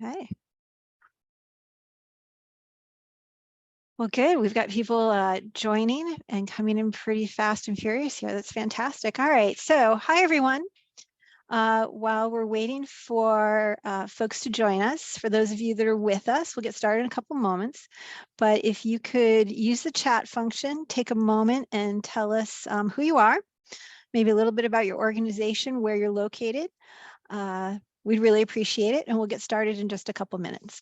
Okay. Well, good. We've got people joining and coming in pretty fast and furious here. That's fantastic. All right. So, hi, everyone. While we're waiting for folks to join us, for those of you that are with us, we'll get started in a couple moments. But if you could use the chat function, take a moment and tell us who you are, maybe a little bit about your organization, where you're located. We'd really appreciate it. And we'll get started in just a couple minutes.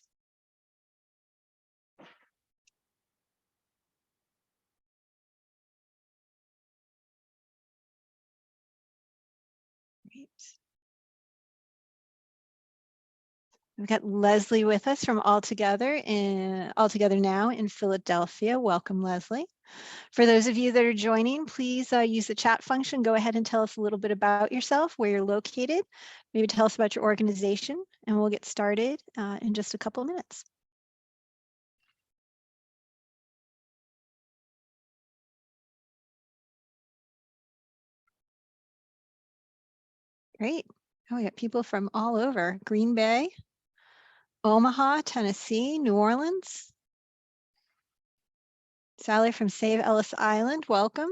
Great. We've got Leslie with us from All Together Now in Philadelphia. Welcome, Leslie. For those of you that are joining, please use the chat function. Go ahead and tell us a little bit about yourself, where you're located. Maybe tell us about your organization, and we'll get started in just a couple of minutes. Great. Oh, we got people from all over. Green Bay, Omaha, Tennessee, New Orleans. Sally from Save Ellis Island, welcome.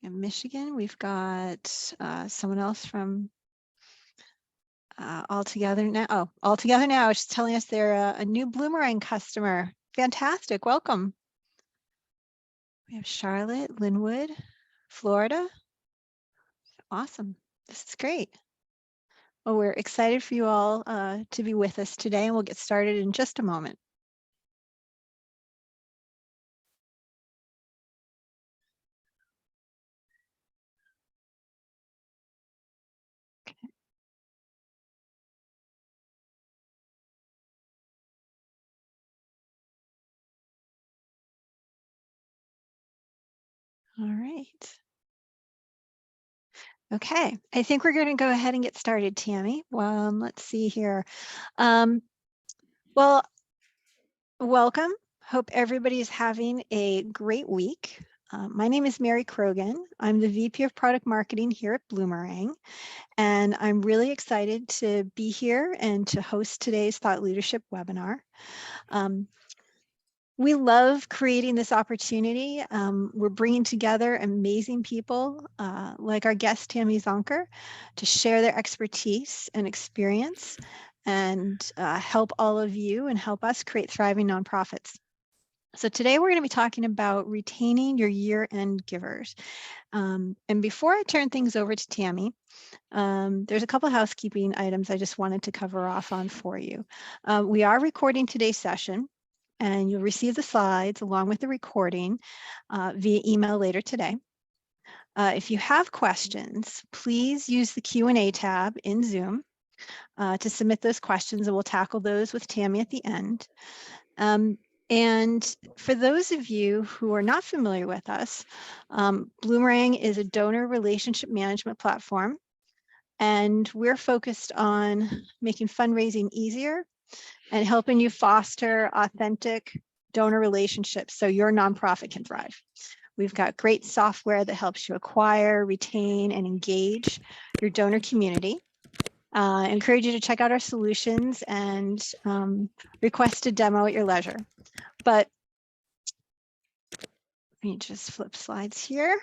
In Michigan, we've got someone else from All Together Now. Oh, All Together Now is telling us they're a new Bloomerang customer. Fantastic, welcome. We have Charlotte, Linwood, Florida. Awesome, this is great. Well, we're excited for you all to be with us today, and we'll get started in just a moment. All right. Okay, I think we're going to go ahead and get started, Tammy. Let's see here. Well, welcome. Hope everybody is having a great week. My name is Mary Krogan. I'm the VP of Product Marketing here at Bloomerang, and I'm really excited to be here and to host today's Thought Leadership webinar. We love creating this opportunity. We're bringing together amazing people like our guest, Tammy Zonker, to share their expertise and experience and help all of you and help us create thriving nonprofits. So today we're going to be talking about retaining your year-end givers. And before I turn things over to Tammy, there's a couple housekeeping items I just wanted to cover off on for you. We are recording today's session, and you'll receive the slides along with the recording via email later today. If you have questions, please use the Q&A tab in Zoom to submit those questions, and we'll tackle those with Tammy at the end. And for those of you who are not familiar with us, Bloomerang is a donor relationship management platform, and we're focused on making fundraising easier and helping you foster authentic donor relationships so your nonprofit can thrive. We've got great software that helps you acquire, retain, and engage your donor community. I encourage you to check out our solutions and request a demo at your leisure. But let me just flip slides here.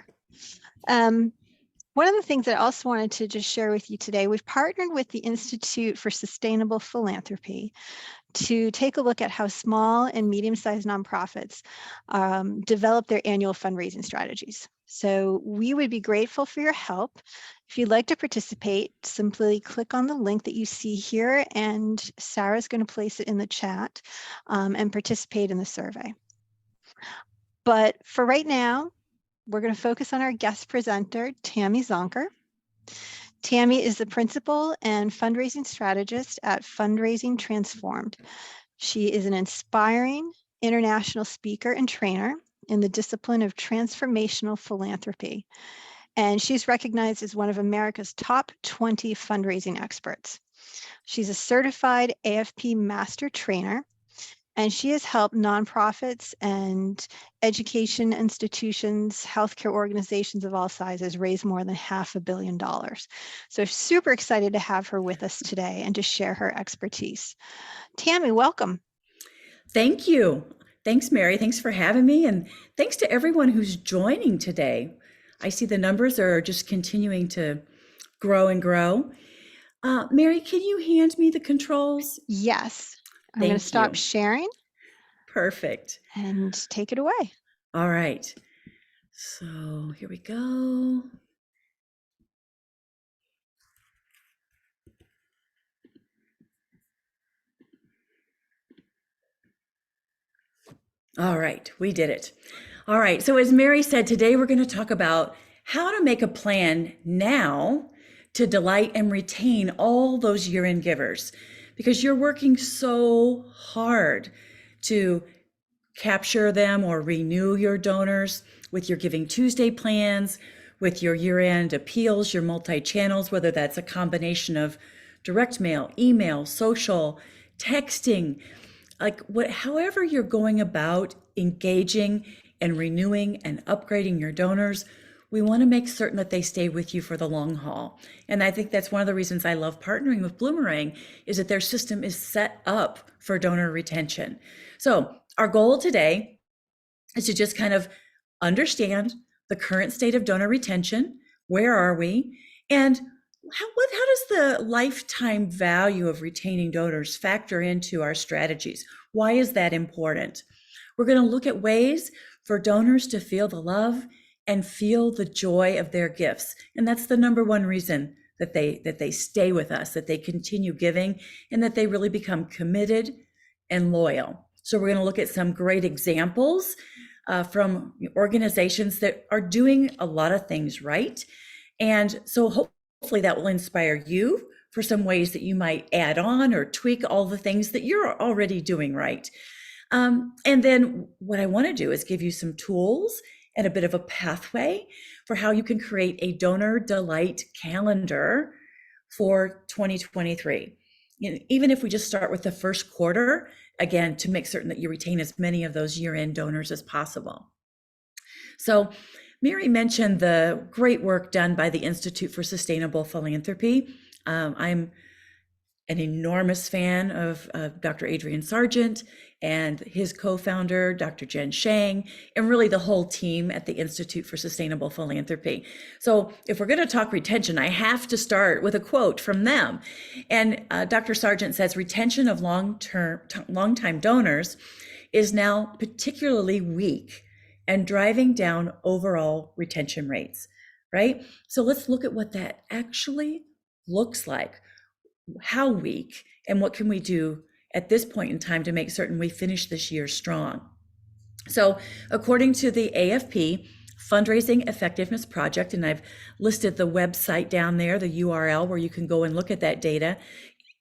One of the things that I also wanted to just share with you today, we've partnered with the Institute for Sustainable Philanthropy to take a look at how small and medium-sized nonprofits develop their annual fundraising strategies. So we would be grateful for your help. If you'd like to participate, simply click on the link that you see here, and Sarah's going to place it in the chat and participate in the survey. But for right now, we're going to focus on our guest presenter, Tammy Zonker. Tammy is the principal and fundraising strategist at Fundraising Transformed. She is an inspiring international speaker and trainer in the discipline of transformational philanthropy. And she's recognized as one of America's top 20 fundraising experts. She's a certified AFP master trainer, And she has helped nonprofits and education institutions, healthcare organizations of all sizes raise more than $500 million. So super excited to have her with us today and to share her expertise. Tammy, welcome. Thank you. Thanks, Mary. Thanks for having me. And thanks to everyone who's joining today. I see the numbers are just continuing to grow and grow. Mary, can you hand me the controls? Yes, I'm going to Thank stop you. sharing Perfect. and take it away. All right. So here we go. All right, we did it. All right, so as Mary said, today we're going to talk about how to make a plan now to delight and retain all those year-end givers, because you're working so hard to capture them or renew your donors with your Giving Tuesday plans, with your year-end appeals, your multi-channels, whether that's a combination of direct mail, email, social, texting, like however you're going about engaging and renewing and upgrading your donors, we want to make certain that they stay with you for the long haul. And I think that's one of the reasons I love partnering with Bloomerang, is that their system is set up for donor retention. So our goal today is to just kind of understand the current state of donor retention. Where are we? And how does the lifetime value of retaining donors factor into our strategies? Why is that important? We're going to look at ways for donors to feel the love and feel the joy of their gifts. And that's the number one reason that they stay with us, that they continue giving, and that they really become committed and loyal. So we're going to look at some great examples from organizations that are doing a lot of things right. And so hopefully that will inspire you for some ways that you might add on or tweak all the things that you're already doing right. And then what I want to do is give you some tools and a bit of a pathway for how you can create a donor delight calendar for 2023. Even if we just start with the first quarter, again, to make certain that you retain as many of those year-end donors as possible. So Mary mentioned the great work done by the Institute for Sustainable Philanthropy. I'm an enormous fan of Dr. Adrian Sargent and his co-founder, Dr. Jen Shang, and really the whole team at the Institute for Sustainable Philanthropy. So if we're going to talk retention, I have to start with a quote from them. And Dr. Sargent says, retention of long-time donors is now particularly weak and driving down overall retention rates, right? So let's look at what that actually looks like. How weak, and what can we do at this point in time to make certain we finish this year strong? So according to the AFP Fundraising Effectiveness Project, and I've listed the website down there, the URL where you can go and look at that data.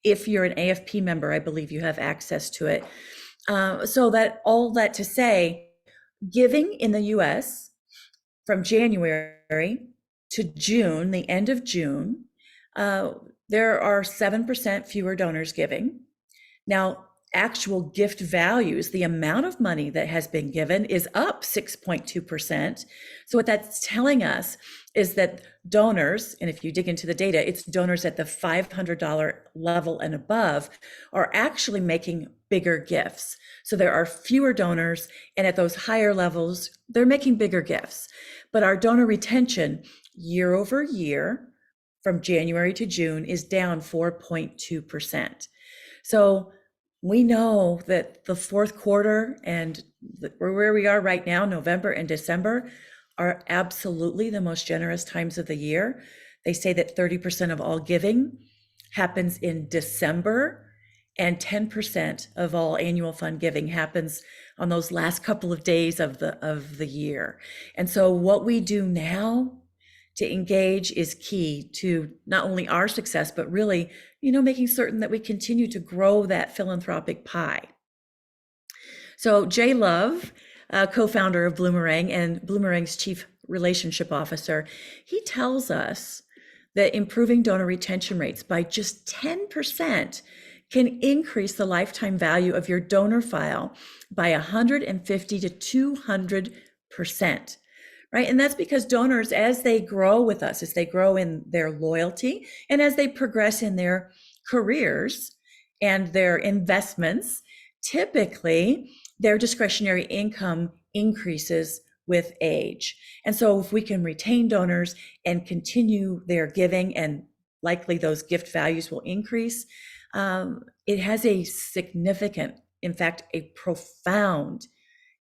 If you're an AFP member, I believe you have access to it. So that all that to say, giving in the US from January to June, the end of June, there are 7% fewer donors giving. Now, actual gift values, the amount of money that has been given is up 6.2%. So what that's telling us is that donors, and if you dig into the data, it's donors at the $500 level and above are actually making bigger gifts. So there are fewer donors, and at those higher levels, they're making bigger gifts. But our donor retention year over year from January to June is down 4.2%. So we know that the fourth quarter and where we are right now, November and December, are absolutely the most generous times of the year. They say that 30% of all giving happens in December, and 10% of all annual fund giving happens on those last couple of days of the year. And so what we do now to engage is key to not only our success, but really, making certain that we continue to grow that philanthropic pie. So Jay Love, co-founder of Bloomerang and Bloomerang's chief relationship officer, he tells us that improving donor retention rates by just 10% can increase the lifetime value of your donor file by 150 to 200%. Right? And that's because donors, as they grow with us, as they grow in their loyalty, and as they progress in their careers and their investments, typically their discretionary income increases with age. And so if we can retain donors and continue their giving, and likely those gift values will increase, it has a significant, in fact, a profound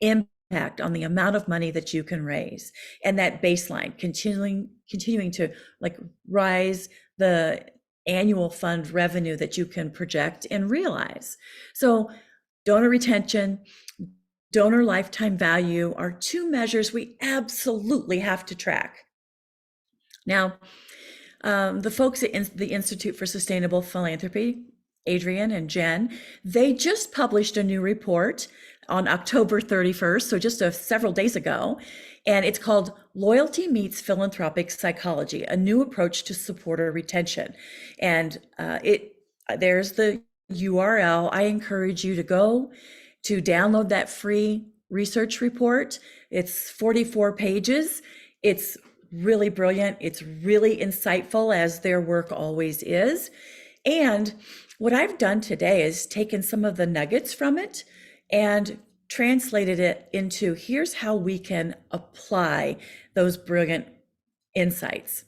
impact on the amount of money that you can raise, and that baseline continuing to like rise the annual fund revenue that you can project and realize. So donor retention, donor lifetime value are two measures we absolutely have to track. Now, the folks at the Institute for Sustainable Philanthropy, Adrian and Jen, they just published a new report on October 31st, so just several days ago, and it's called Loyalty Meets Philanthropic Psychology, a New Approach to Supporter Retention. And there's the URL. I encourage you to go to download that free research report. It's 44 pages. It's really brilliant. It's really insightful, as their work always is. And what I've done today is taken some of the nuggets from it and translated it into, here's how we can apply those brilliant insights.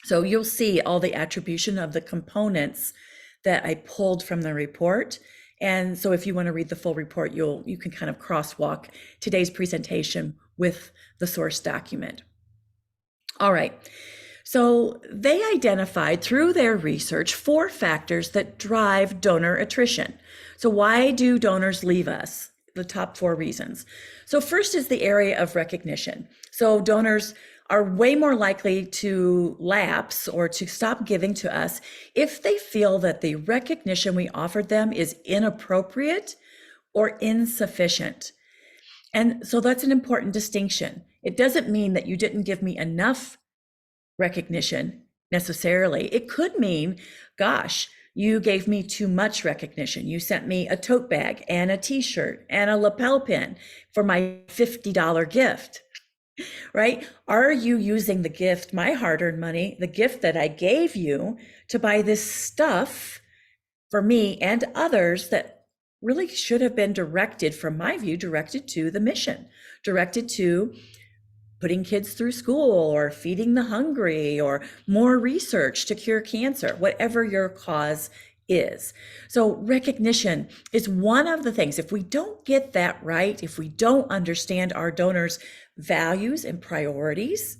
So you'll see all the attribution of the components that I pulled from the report. And so if you want to read the full report, you can kind of crosswalk today's presentation with the source document. All right. So they identified through their research 4 factors that drive donor attrition. So why do donors leave us? The top 4 reasons. So first is the area of recognition. So donors are way more likely to lapse or to stop giving to us if they feel that the recognition we offered them is inappropriate or insufficient. And so that's an important distinction. It doesn't mean that you didn't give me enough recognition necessarily. It could mean, gosh, you gave me too much recognition. You sent me a tote bag and a t-shirt and a lapel pin for my $50 gift, right? Are you using the gift, my hard-earned money, the gift that I gave you, to buy this stuff for me and others that really should have been directed, from my view, directed to the mission, directed to putting kids through school or feeding the hungry or more research to cure cancer, whatever your cause is. So recognition is one of the things. If we don't get that right, if we don't understand our donors' values and priorities,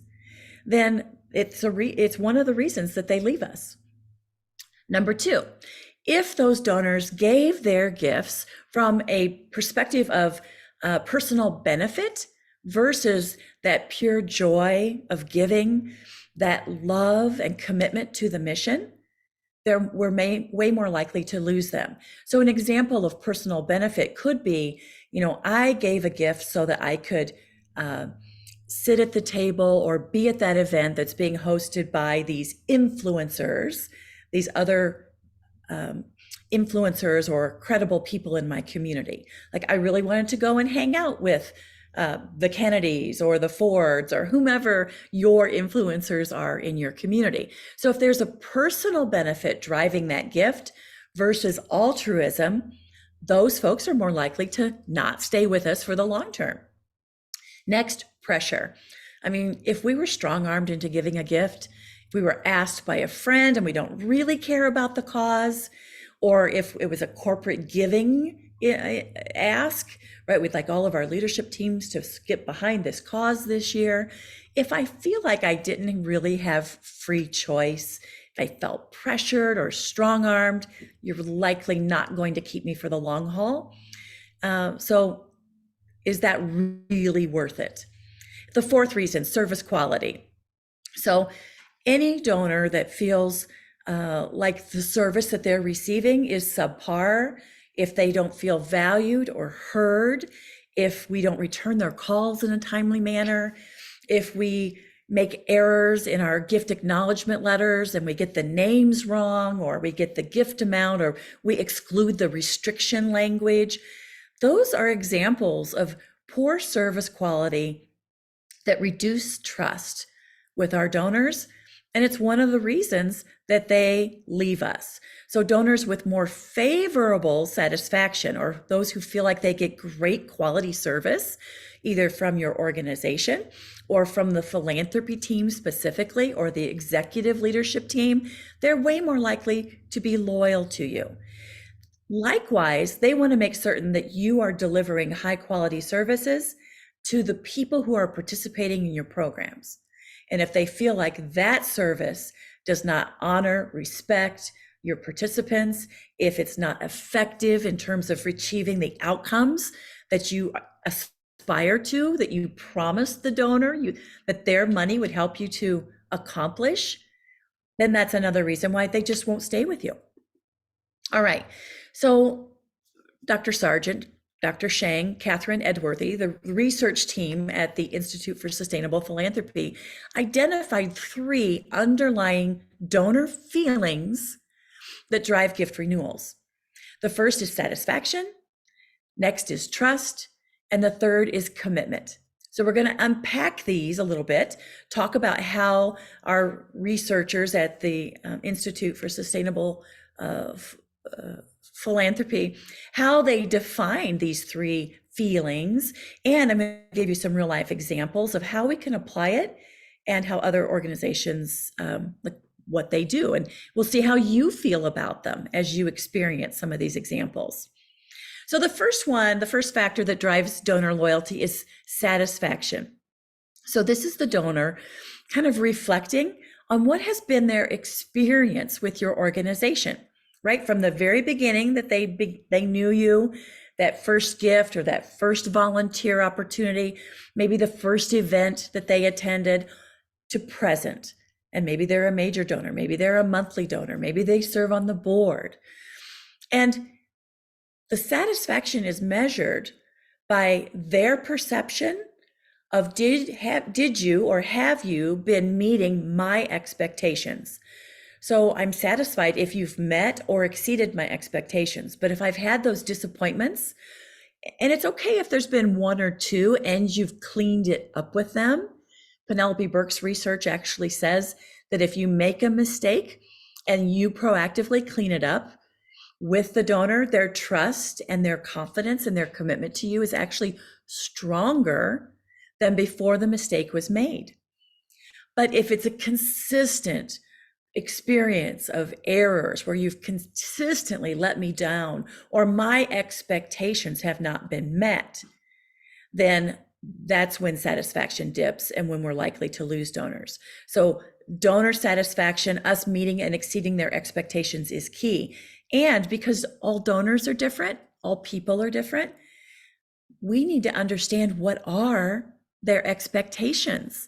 then it's one of the reasons that they leave us. Number 2, if those donors gave their gifts from a perspective of personal benefit versus that pure joy of giving, that love and commitment to the mission, we're way more likely to lose them. So an example of personal benefit could be, I gave a gift so that I could sit at the table or be at that event that's being hosted by these influencers, these other influencers or credible people in my community. Like, I really wanted to go and hang out with the Kennedys or the Fords or whomever your influencers are in your community. So if there's a personal benefit driving that gift versus altruism, those folks are more likely to not stay with us for the long term. Next, pressure. I mean, if we were strong-armed into giving a gift, if we were asked by a friend and we don't really care about the cause, or if it was a corporate giving ask, right? We'd like all of our leadership teams to get behind this cause this year. If I feel like I didn't really have free choice, if I felt pressured or strong-armed, you're likely not going to keep me for the long haul. So is that really worth it? The 4th reason, service quality. So any donor that feels like the service that they're receiving is subpar, if they don't feel valued or heard, if we don't return their calls in a timely manner, if we make errors in our gift acknowledgement letters and we get the names wrong, or we get the gift amount, or we exclude the restriction language. Those are examples of poor service quality that reduce trust with our donors. And it's one of the reasons that they leave us. So donors with more favorable satisfaction, or those who feel like they get great quality service, either from your organization or from the philanthropy team specifically, or the executive leadership team, they're way more likely to be loyal to you. Likewise, they want to make certain that you are delivering high quality services to the people who are participating in your programs. And if they feel like that service does not honor, respect your participants, if it's not effective in terms of achieving the outcomes that you aspire to, that you promised the donor, that their money would help you to accomplish, then that's another reason why they just won't stay with you. All right. So Dr. Sargent, Dr. Shang, Catherine Edworthy, the research team at the Institute for Sustainable Philanthropy, identified 3 underlying donor feelings that drive gift renewals. The first is satisfaction, next is trust, and the third is commitment. So we're going to unpack these a little bit, talk about how our researchers at the Institute for Sustainable Philanthropy, how they define these 3 feelings. And I'm going to give you some real life examples of how we can apply it and how other organizations, what they do. And we'll see how you feel about them as you experience some of these examples. So the first factor that drives donor loyalty is satisfaction. So this is the donor kind of reflecting on what has been their experience with your organization, right? From the very beginning that they knew you, that first gift or that first volunteer opportunity, maybe the first event that they attended, to present. And maybe they're a major donor, maybe they're a monthly donor, maybe they serve on the board. And the satisfaction is measured by their perception of did you or have you been meeting my expectations? So I'm satisfied if you've met or exceeded my expectations. But if I've had those disappointments, and it's okay if there's been 1 or 2 and you've cleaned it up with them. Penelope Burke's research actually says that if you make a mistake and you proactively clean it up with the donor, their trust and their confidence and their commitment to you is actually stronger than before the mistake was made. But if it's a consistent experience of errors where you've consistently let me down, or my expectations have not been met, then that's when satisfaction dips and when we're likely to lose donors. So donor satisfaction, us meeting and exceeding their expectations, is key. And because all donors are different, all people are different, we need to understand what are their expectations.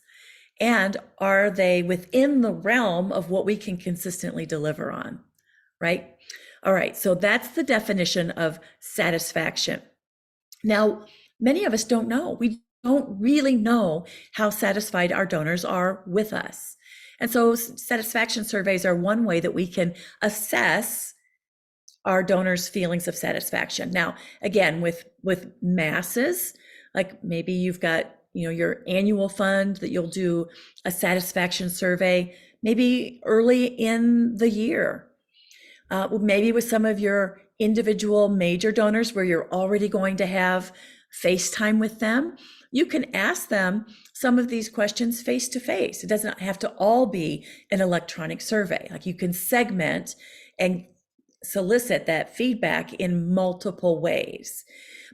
And are they within the realm of what we can consistently deliver on, right? All right, so that's the definition of satisfaction. Now, many of us don't know. We don't really know how satisfied our donors are with us. And so satisfaction surveys are one way that we can assess our donors' feelings of satisfaction. Now, again, with masses, like maybe you've got your annual fund that you'll do a satisfaction survey maybe early in the year. Maybe with some of your individual major donors where you're already going to have FaceTime with them, you can ask them some of these questions face to face. It doesn't have to all be an electronic survey. Like, you can segment and solicit that feedback in multiple ways.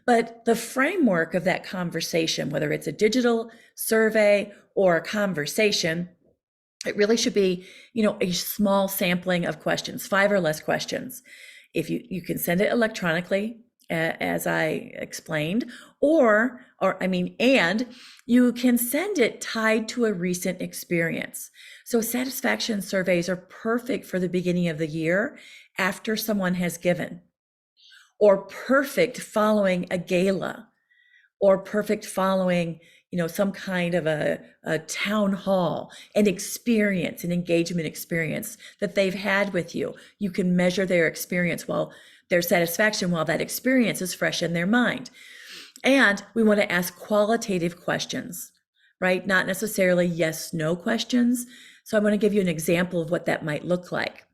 But the framework of that conversation, whether it's a digital survey or a conversation, it really should be, a small sampling of questions, 5 or less questions. If you can send it electronically, as I explained, and you can send it tied to a recent experience. So satisfaction surveys are perfect for the beginning of the year after someone has given, or perfect following a gala, or perfect following, some kind of a town hall, an experience, an engagement experience that they've had with you. You can measure their experience their satisfaction while that experience is fresh in their mind. And we want to ask qualitative questions, right? Not necessarily yes, no questions. So I want to give you an example of what that might look like.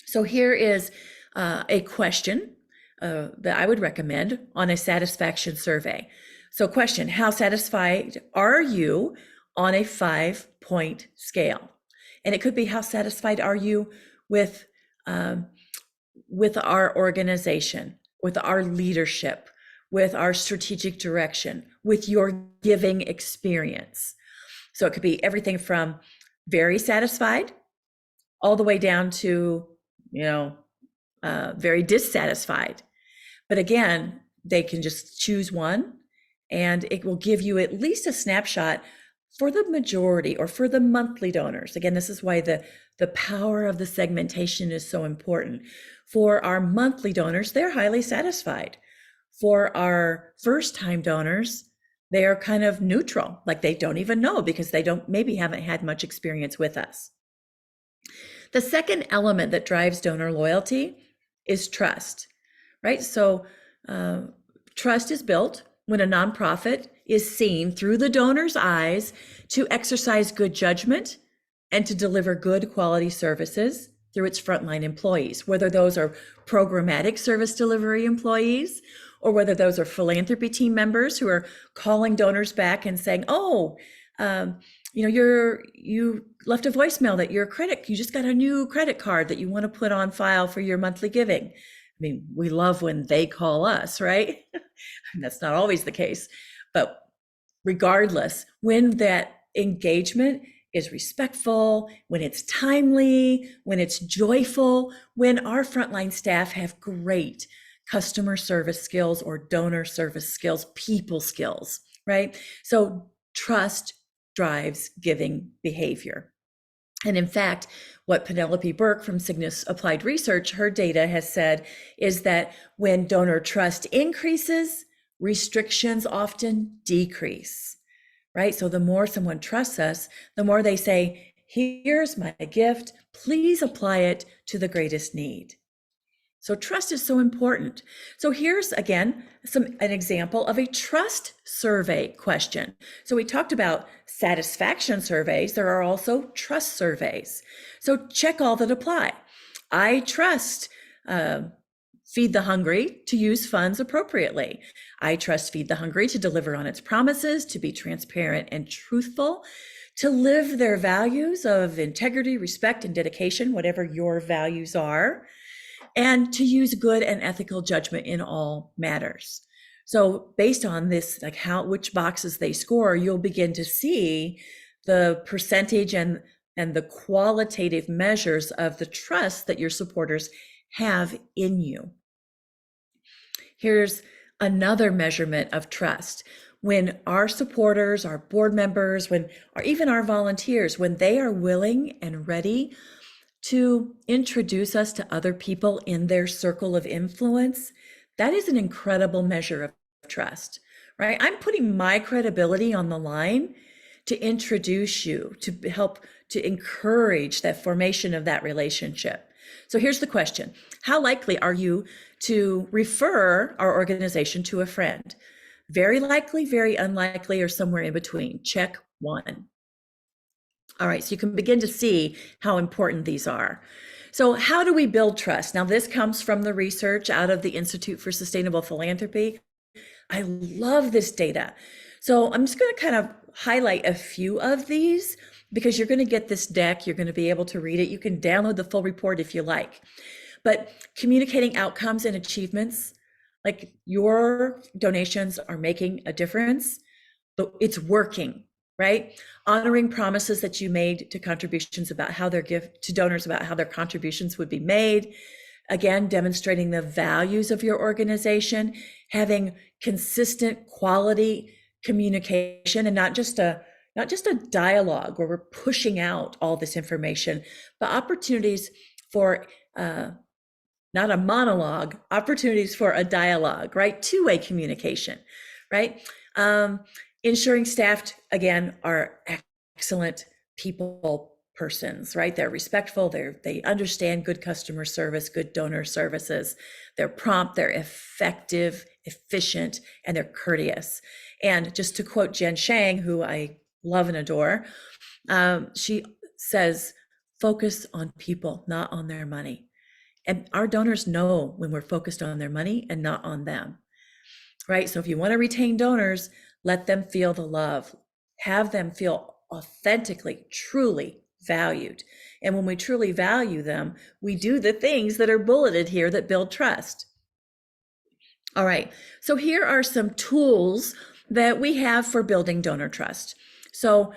So here is a question that I would recommend on a satisfaction survey. So question, how satisfied are you on a 5-point scale? And it could be, how satisfied are you with our organization, with our leadership, with our strategic direction, with your giving experience? So it could be everything from very satisfied all the way down to, very dissatisfied. But again, they can just choose one, and it will give you at least a snapshot for the majority or for the monthly donors. Again, this is why the power of the segmentation is so important. For our monthly donors, they're highly satisfied. For our first-time donors, they are kind of neutral, like they don't even know because they haven't had much experience with us. The second element that drives donor loyalty is trust, right? So trust is built when a nonprofit is seen through the donor's eyes to exercise good judgment and to deliver good quality services through its frontline employees, whether those are programmatic service delivery employees or whether those are philanthropy team members who are calling donors back and saying, you left a voicemail that you just got a new credit card that you want to put on file for your monthly giving. I mean, we love when they call us, right? That's not always the case, but regardless, when that engagement is respectful, when it's timely, when it's joyful, when our frontline staff have great customer service skills or donor service skills, people skills, right? So trust drives giving behavior. And in fact, what Penelope Burke from Cygnus Applied Research, her data has said is that when donor trust increases, restrictions often decrease, right? So the more someone trusts us, the more they say, here's my gift, please apply it to the greatest need. So trust is so important. So here's again an example of a trust survey question. So we talked about satisfaction surveys. There are also trust surveys. So check all that apply. I trust Feed the Hungry to use funds appropriately. I trust Feed the Hungry to deliver on its promises, to be transparent and truthful, to live their values of integrity, respect, and dedication, whatever your values are, and to use good and ethical judgment in all matters. So based on this, like which boxes they score, you'll begin to see the percentage and the qualitative measures of the trust that your supporters have in you. Here's another measurement of trust. When our supporters, our board members, or even our volunteers, when they are willing and ready to introduce us to other people in their circle of influence, that is an incredible measure of trust, right? I'm putting my credibility on the line to introduce you, to help to encourage that formation of that relationship. So here's the question. How likely are you to refer our organization to a friend? Very likely, very unlikely, or somewhere in between. Check one. All right, so you can begin to see how important these are. So how do we build trust? Now, this comes from the research out of the Institute for Sustainable Philanthropy. I love this data. So I'm just going to kind of highlight a few of these because you're going to get this deck. You're going to be able to read it. You can download the full report if you like. But communicating outcomes and achievements, like your donations are making a difference, but it's working, right? Honoring promises that you made to contributions about how their gift to donors about how their contributions would be made. Again, demonstrating the values of your organization, having consistent quality communication, and not just a dialogue where we're pushing out all this information, but opportunities for not a monologue, opportunities for a dialogue, right? Two-way communication, right? Ensuring staff, again, are excellent people persons, right? They're respectful, they understand good customer service, good donor services. They're prompt, they're effective, efficient, and they're courteous. And just to quote Jen Shang, who I love and adore, she says, focus on people, not on their money. And our donors know when we're focused on their money and not on them, right? So if you want to retain donors, let them feel the love, have them feel authentically, truly valued. And when we truly value them, we do the things that are bulleted here that build trust. All right, so here are some tools that we have for building donor trust. So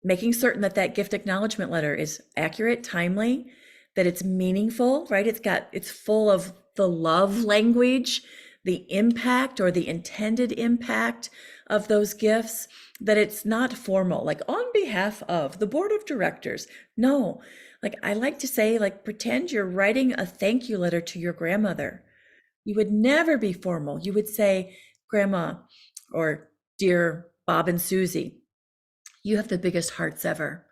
making certain that that gift acknowledgement letter is accurate, timely, that it's meaningful, right? It's full of the love language, the impact or the intended impact of those gifts, that it's not formal, like on behalf of the board of directors. No, like I like to say, like pretend you're writing a thank you letter to your grandmother. You would never be formal. You would say, Grandma, or Dear Bob and Susie, you have the biggest hearts ever.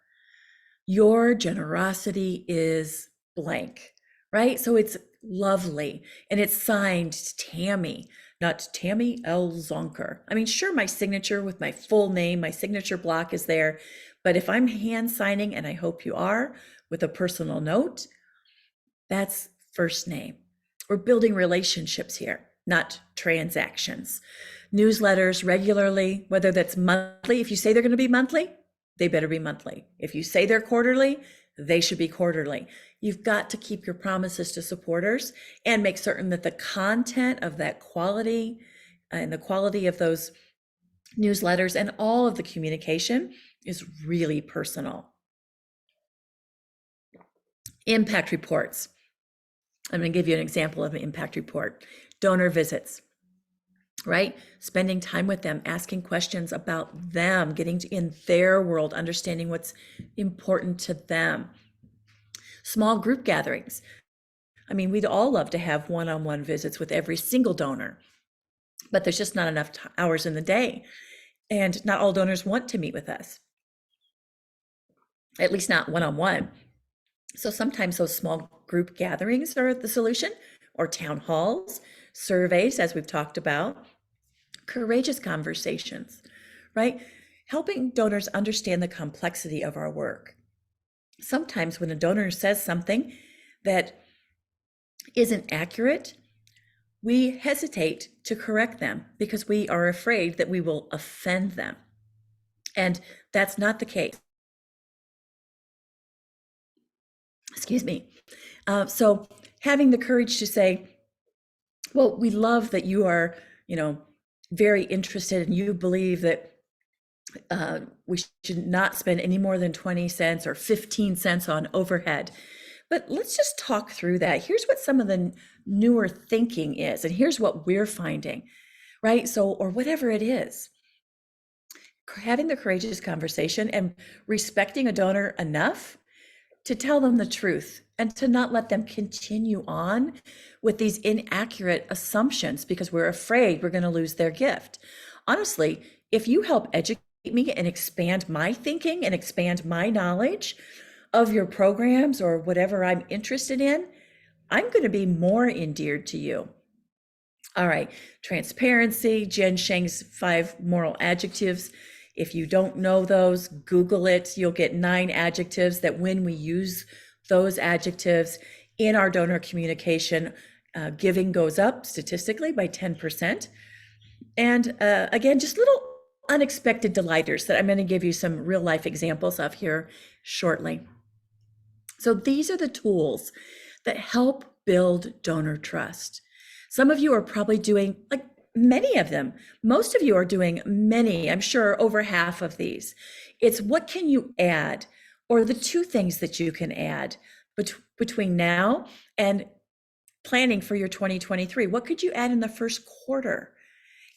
Your generosity is blank, right? So it's lovely. And it's signed Tammy, not Tammy L. Zonker. I mean, sure, my signature with my full name, my signature block is there. But if I'm hand signing, and I hope you are, with a personal note, that's first name. We're building relationships here, not transactions. Newsletters regularly, whether that's monthly. If you say they're going to be monthly, they better be monthly. If you say they're quarterly, they should be quarterly. You've got to keep your promises to supporters and make certain that the content of that quality and the quality of those newsletters and all of the communication is really personal. Impact reports. I'm going to give you an example of an impact report. Donor visits, right? Spending time with them, asking questions about them, getting in their world, understanding what's important to them. Small group gatherings. I mean, we'd all love to have one-on-one visits with every single donor, but there's just not enough hours in the day. And not all donors want to meet with us, at least not one-on-one. So sometimes those small group gatherings are the solution, or town halls, surveys, as we've talked about, courageous conversations, right? Helping donors understand the complexity of our work. Sometimes when a donor says something that isn't accurate, we hesitate to correct them because we are afraid that we will offend them. And that's not the case. Excuse me. So having the courage to say, well, we love that you are, very interested and you believe that we should not spend any more than 20 cents or 15 cents on overhead. But let's just talk through that. Here's what some of the newer thinking is, and here's what we're finding, right? So, or whatever it is, having the courageous conversation and respecting a donor enough to tell them the truth and to not let them continue on with these inaccurate assumptions because we're afraid we're going to lose their gift. Honestly, if you help educate me and expand my thinking and expand my knowledge of your programs or whatever I'm interested in, I'm going to be more endeared to you. All right, transparency, Jen Shang's 5 moral adjectives. If you don't know those, Google it. You'll get 9 adjectives that when we use those adjectives in our donor communication, giving goes up statistically by 10%. And again, just little unexpected delighters that I'm going to give you some real life examples of here shortly. So these are the tools that help build donor trust. Some of you are probably doing like many of them. Most of you are doing many, I'm sure over half of these. It's what can you add, or the 2 things that you can add between now and planning for your 2023. What could you add in the first quarter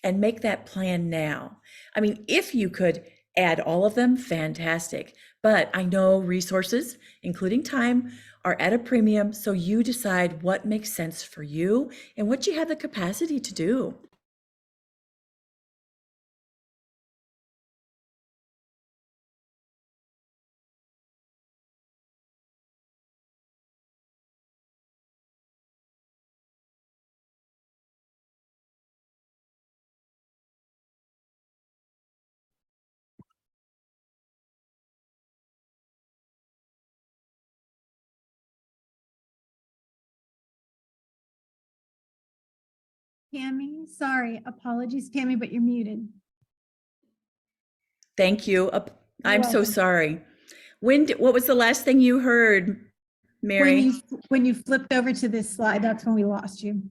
and make that plan now? I mean, if you could add all of them, fantastic. But I know resources, including time, are at a premium. So you decide what makes sense for you and what you have the capacity to do. Tammy, sorry, apologies, Tammy, but you're muted. Thank you. I'm so welcome. sorry. What was the last thing you heard, Mary? When you flipped over to this slide, that's when we lost you.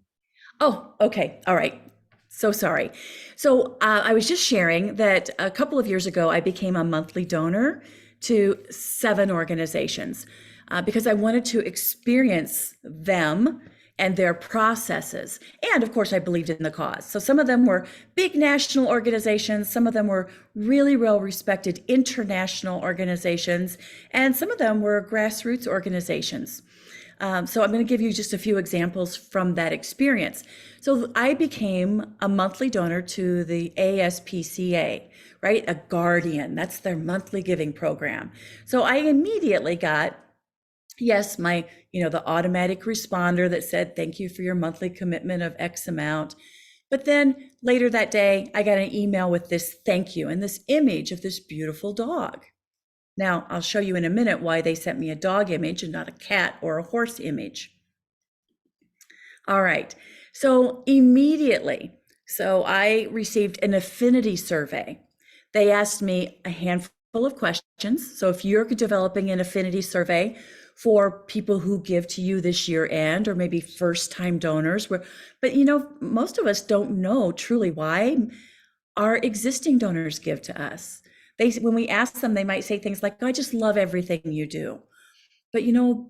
Oh, okay. All right. So sorry. So I was just sharing that a couple of years ago, I became a monthly donor to 7 organizations because I wanted to experience them and their processes. And of course, I believed in the cause. So some of them were big national organizations, some of them were really well respected international organizations, and some of them were grassroots organizations. So I'm going to give you just a few examples from that experience. So I became a monthly donor to the ASPCA, right? A guardian. That's their monthly giving program. So I immediately got, yes, the automatic responder that said, thank you for your monthly commitment of X amount. But then later that day, I got an email with this thank you and this image of this beautiful dog. Now, I'll show you in a minute why they sent me a dog image and not a cat or a horse image. All right, so immediately, I received an affinity survey. They asked me a handful of questions. So if you're developing an affinity survey for people who give to you this year end, or maybe first-time donors, but most of us don't know truly why our existing donors give to us. When we ask them, they might say things like, oh, I just love everything you do. But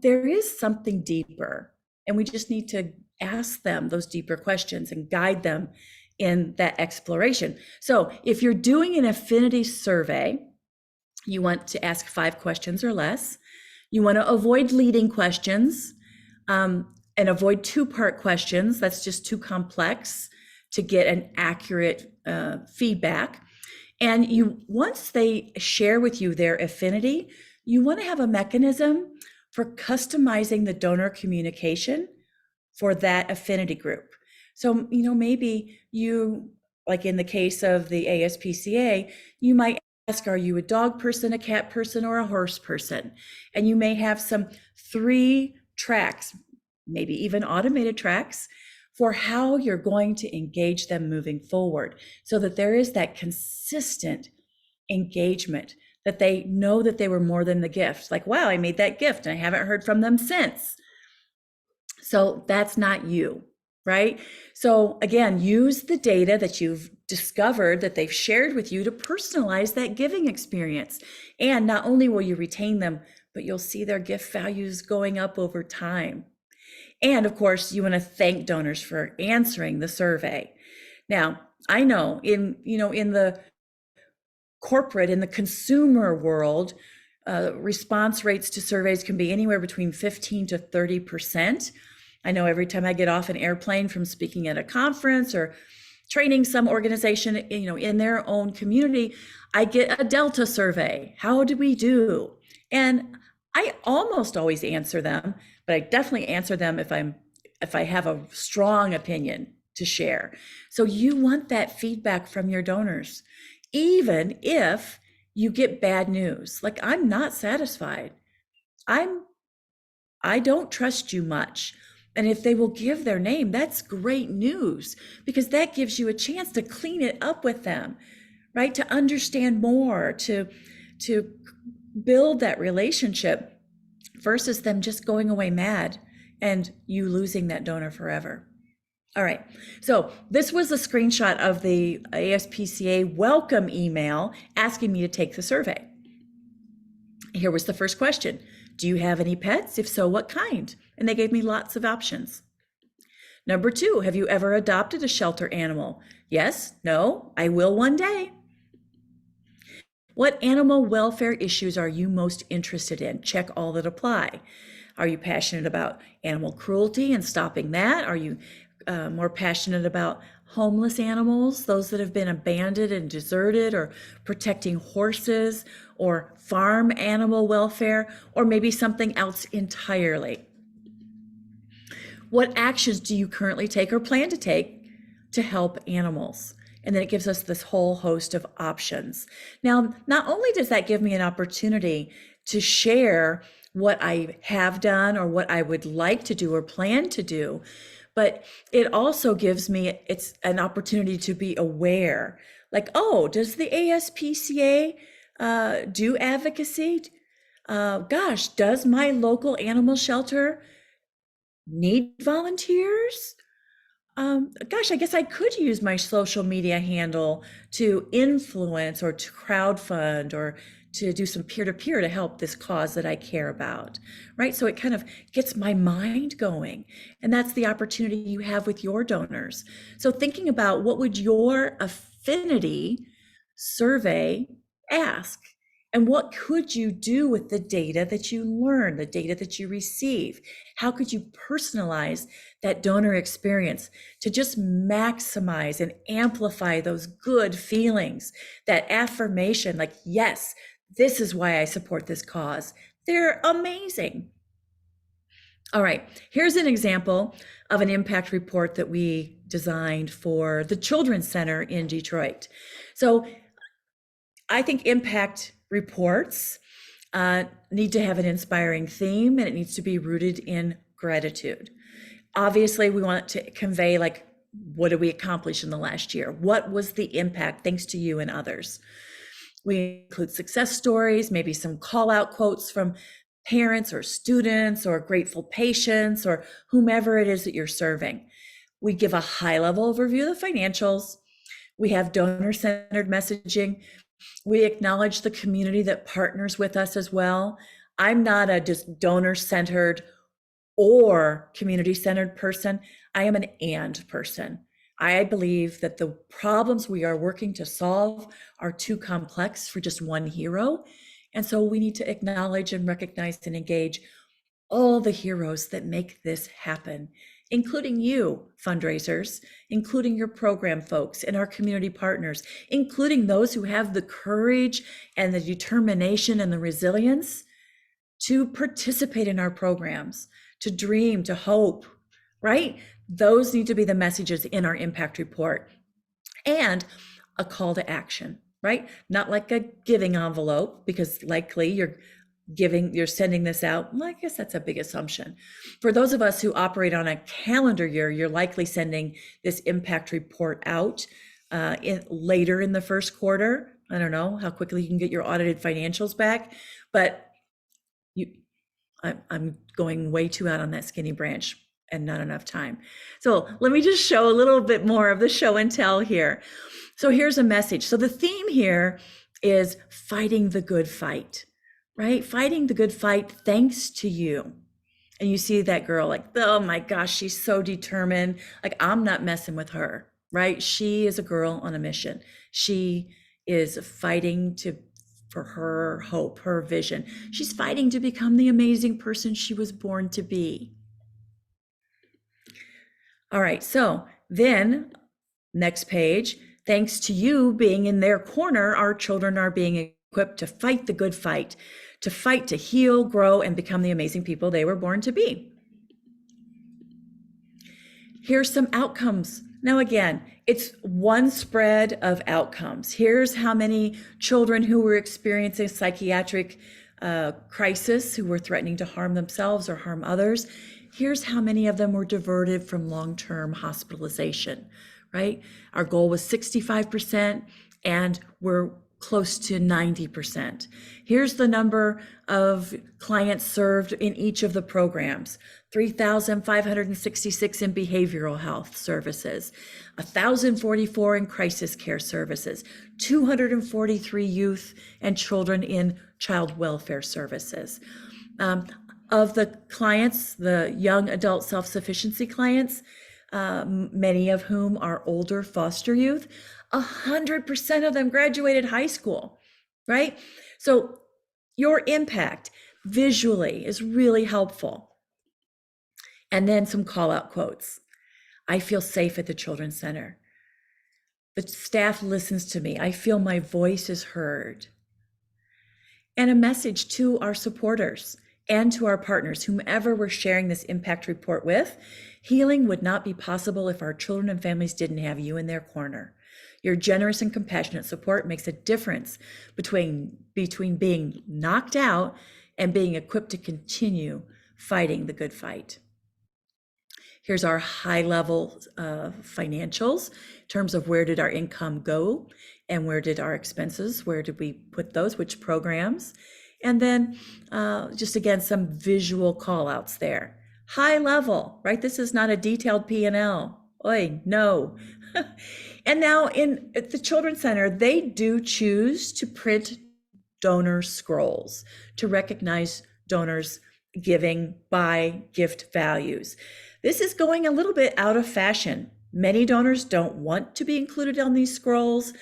there is something deeper, and we just need to ask them those deeper questions and guide them in that exploration. So if you're doing an affinity survey, you want to ask 5 questions or less. You want to avoid leading questions and avoid 2-part questions. That's just too complex to get an accurate feedback. And once they share with you their affinity, you want to have a mechanism for customizing the donor communication for that affinity group. So, maybe you, like in the case of the ASPCA, you might ask, are you a dog person, a cat person, or a horse person? And you may have some 3 tracks, maybe even automated tracks, for how you're going to engage them moving forward, so that there is that consistent engagement, that they know that they were more than the gift. Like, wow, I made that gift and I haven't heard from them since. So that's not you, right? So again, use the data that you've discovered that they've shared with you to personalize that giving experience. And not only will you retain them, but you'll see their gift values going up over time. And of course, you want to thank donors for answering the survey. Now, I know in the corporate, in the consumer world, response rates to surveys can be anywhere between 15 to 30%. I know every time I get off an airplane from speaking at a conference or training some organization, in their own community, I get a Delta survey. How do we do? And I almost always answer them, but I definitely answer them if I have a strong opinion to share. So you want that feedback from your donors, even if you get bad news. Like, I'm not satisfied. I don't trust you much. And if they will give their name, that's great news, because that gives you a chance to clean it up with them, right? To understand more, to build that relationship, versus them just going away mad and you losing that donor forever. All right, so this was a screenshot of the ASPCA welcome email asking me to take the survey. Here was the first question. Do you have any pets? If so, what kind? And they gave me lots of options. Number 2, have you ever adopted a shelter animal? Yes, no, I will one day. What animal welfare issues are you most interested in? Check all that apply. Are you passionate about animal cruelty and stopping that? Are you more passionate about homeless animals, those that have been abandoned and deserted, or protecting horses, or farm animal welfare, or maybe something else entirely? What actions do you currently take or plan to take to help animals? And then it gives us this whole host of options. Now, not only does that give me an opportunity to share what I have done or what I would like to do or plan to do, but it also gives me, it's an opportunity to be aware, like, oh, does the ASPCA do advocacy? Gosh, does my local animal shelter need volunteers? Gosh, I guess I could use my social media handle to influence or to crowdfund or to do some peer-to-peer to help this cause that I care about, right? So it kind of gets my mind going. And that's the opportunity you have with your donors. So thinking about what would your affinity survey ask? And what could you do with the data that you learn, the data that you receive? How could you personalize that donor experience to just maximize and amplify those good feelings, that affirmation, like, yes, this is why I support this cause. They're amazing. All right, here's an example of an impact report that we designed for the Children's Center in Detroit. So I think impact reports need to have an inspiring theme, and it needs to be rooted in gratitude. Obviously, we want to convey, like, what did we accomplish in the last year? What was the impact thanks to you and others? We include success stories, maybe some call out quotes from parents or students or grateful patients or whomever it is that you're serving. We give a high level overview of the financials. We have donor centered messaging. We acknowledge the community that partners with us as well. I'm not a just donor centered or community centered person. I am an and person. I believe that the problems we are working to solve are too complex for just one hero. And so we need to acknowledge and recognize and engage all the heroes that make this happen, including you, fundraisers, including your program folks and our community partners, including those who have the courage and the determination and the resilience to participate in our programs, to dream, to hope, right? Those need to be the messages in our impact report. And a call to action, right? Not like a giving envelope, because likely you're sending this out. Well, I guess that's a big assumption. For those of us who operate on a calendar year, you're likely sending this impact report out later in the first quarter. I don't know how quickly you can get your audited financials back, but I'm going way too out on that skinny branch and not enough time. So let me just show a little bit more of the show and tell here. So here's a message. So the theme here is fighting the good fight, right? Fighting the good fight thanks to you. And you see that girl, like, oh my gosh, she's so determined. Like, I'm not messing with her, right? She is a girl on a mission. She is fighting for her hope, her vision. She's fighting to become the amazing person she was born to be. All right, so then next page, thanks to you being in their corner, our children are being equipped to fight the good fight, to heal, grow, and become the amazing people they were born to be. Here's some outcomes. Now, again, it's one spread of outcomes. Here's how many children who were experiencing psychiatric crisis, who were threatening to harm themselves or harm others. Here's how many of them were diverted from long-term hospitalization, right? Our goal was 65%, and we're close to 90%. Here's the number of clients served in each of the programs: 3,566 in behavioral health services, 1,044 in crisis care services, 243 youth and children in child welfare services. Of the clients, the young adult self-sufficiency clients, many of whom are older foster youth, 100% of them graduated high school, right? So your impact visually is really helpful. And then some call out quotes. I feel safe at the Children's Center. The staff listens to me. I feel my voice is heard. And a message to our supporters and to our partners, whomever we're sharing this impact report with: healing would not be possible if our children and families didn't have you in their corner. Your generous and compassionate support makes a difference between being knocked out and being equipped to continue fighting the good fight. Here's our high level financials in terms of where did our income go and where did our expenses, where did we put those, which programs? And then just again, some visual call outs there. High level, right? This is not a detailed P&L. Oy, no. And now at the Children's Center, they do choose to print donor scrolls to recognize donors giving by gift values. This is going a little bit out of fashion. Many donors don't want to be included on these scrolls.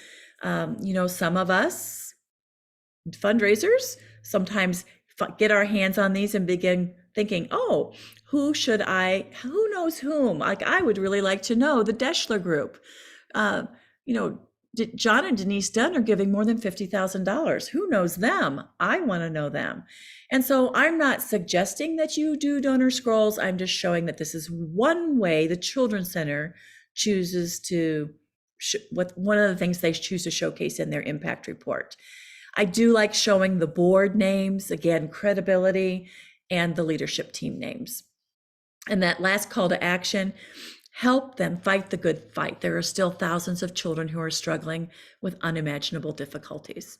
Some of us fundraisers sometimes get our hands on these and begin thinking, oh, who knows whom? Like, I would really like to know the Deschler group. John and Denise Dunn are giving more than $50,000. Who knows them? I want to know them. And so I'm not suggesting that you do donor scrolls. I'm just showing that this is one way the Children's Center chooses to, one of the things they choose to showcase in their impact report. I do like showing the board names, again, credibility, and the leadership team names. And that last call to action, help them fight the good fight. There are still thousands of children who are struggling with unimaginable difficulties,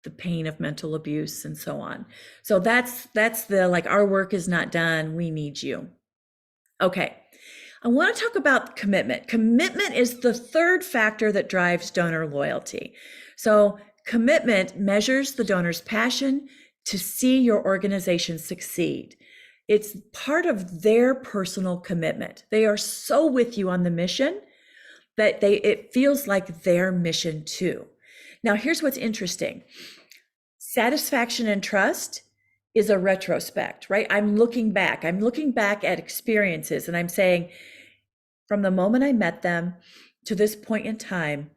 the pain of mental abuse and so on. So that's the, like, our work is not done. We need you. Okay. I want to talk about commitment. Commitment is the third factor that drives donor loyalty. So commitment measures the donor's passion to see your organization succeed. It's part of their personal commitment. They are so with you on the mission that it feels like their mission too. Now, here's what's interesting. Satisfaction and trust is a retrospect, right? I'm looking back at experiences, and I'm saying, from the moment I met them to this point in time,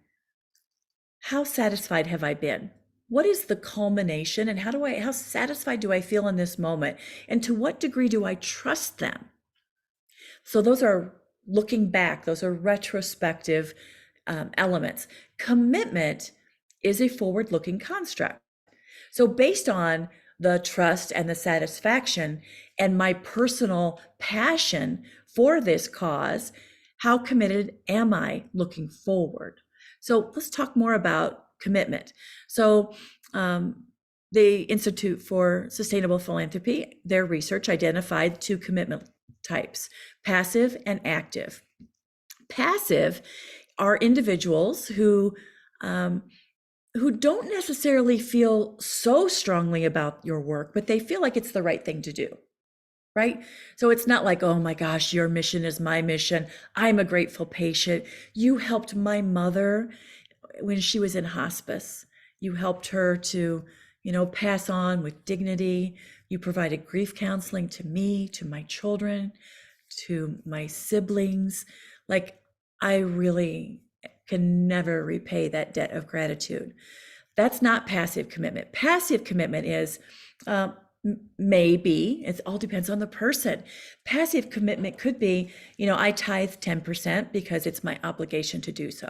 how satisfied have I been? What is the culmination, and how satisfied do I feel in this moment? And to what degree do I trust them? So those are looking back, those are retrospective elements. Commitment is a forward-looking construct. So based on the trust and the satisfaction and my personal passion for this cause, how committed am I looking forward? So let's talk more about commitment. So the Institute for Sustainable Philanthropy, their research identified two commitment types, passive and active. Passive are individuals who don't necessarily feel so strongly about your work, but they feel like it's the right thing to do, right? So it's not like, oh my gosh, your mission is my mission. I'm a grateful patient. You helped my mother when she was in hospice. You helped her to, pass on with dignity. You provided grief counseling to me, to my children, to my siblings. Like, I really can never repay that debt of gratitude. That's not passive commitment. Passive commitment is maybe, it all depends on the person. Passive commitment could be, I tithe 10% because it's my obligation to do so,